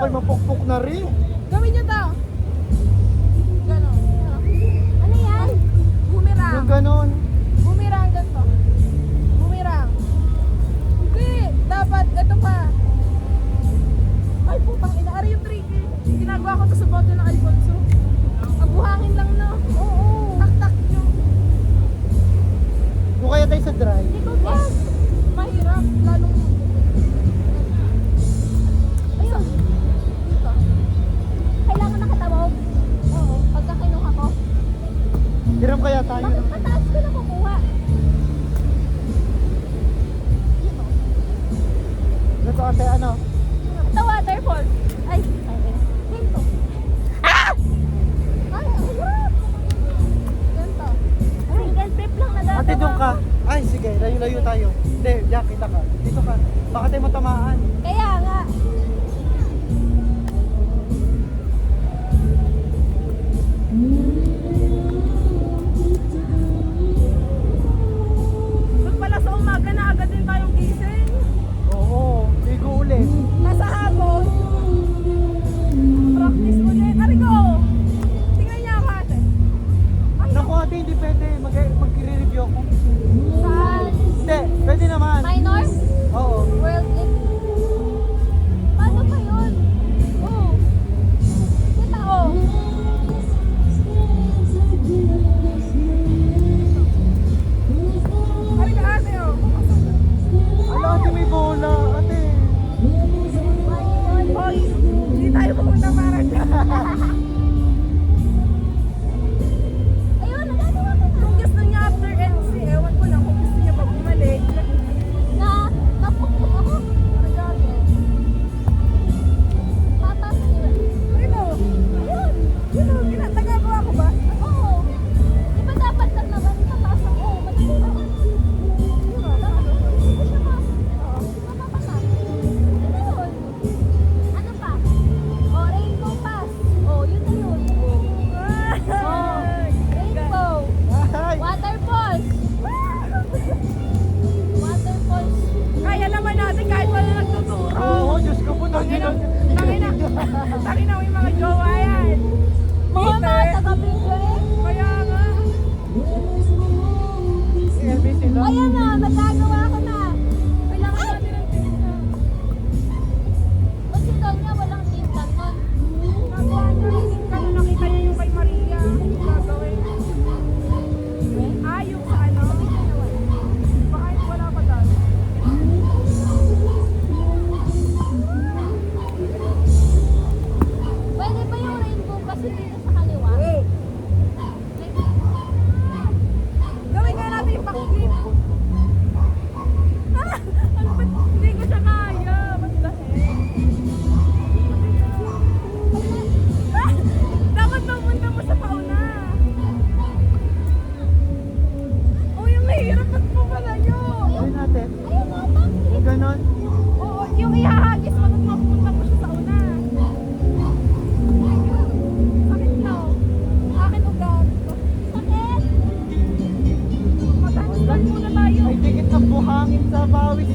Baka mapukpok na rin. Gawin nyo to. Ganon. Ano yan? Bumirang. Yung ganon. Bumirang ganito. Bumirang. Hindi. Dapat, ito pa. Ay, putang ina. Ari yung tricky. Ginagawa ko to sa boto ng Alfonso. Ang buhangin lang na. Oo. Tak-tak nyo. Doon kaya tayo sa dry. Hindi ko gas. Mahirap. Lalong... Ayun. Dito. Kailangan nakatabog. Oo. Pagka kinuha ko. Hiram kaya tayo. Bakit mataas ko na kukuha? Yun o. Ito ate, ano? Ito waterfall. Ay, ay. Ganito. Ah! Ay, ang hirap. Ganito. Single trip lang nagagawa Ate, doon ka. ko. Ay, sige, layo-layo tayo. Hindi, diyan, kita ka. Dito ka. Baka tayo matamaan. Kaya nga. Doon pala sa umaga na agad din tayong gising. Oo, ligo ulit. Nasa hapon. Practice ulit. Arigo! Tingnan niya ako ate. Ay, Naku ate, hindi pwede. Mag-review ako. saan? Hindi, pwede naman. Minor? Oo. World League? Paano ba yun? Oo. Kita ko. Arigo ate oh. Ala ate, may bola. Ate. Hoy, hindi tayo pumunta para dyan. Ayun, nagagawa ko na. Kung gusto niya after NC, ewan ko lang kung gusto niya pa bumalik. Napukpok ako. Nagagawin. Tatas niya. Ayun o. Ayun. Yun o, nagagawa ko ba? Oo. Di ba dapat lang naman tataas ang oo, magiging naman. Yun o, dapat. Hindi ko siya oo, mapapa na. Ano yun? Ano pa? Oh, rainbow pass. Oh, yun na yun. Oh, rainbow. Ay! Waterfalls. Waterfalls. Kaya naman natin kahit wala nagtuturo. Oo, Diyos ko po. Tangina, may mga jowa yan. Mga taga-video eh. Kaya nga. Elvis sila. Ayan na, nagagawa ko na. Kailangan natin ng tinta. Kasi daw niya walang tinta nun. Nagawa niya yung tinta na nakita niya yung kay Maria. Gagawin. Yung sa ano? Baka wala pa dahil. Pwede ba yung rainbow kasi dito sa kaliwa? Gawin nga natin yung backflip. Hindi ko siya kaya. Ba't dahil? Dapat pumunta mo sa pauna. Oh, yung mahirap at pumala nyo. Ayun natin. Ayun na, backflip. Yung ganon. Oo, yung ihahagis mo at mapupunta mo siya sa una. Sakit nyo. Akin ugat. Sakit. Mag-handstand muna tayo. Ay, dikit ng buhangin sa bawis.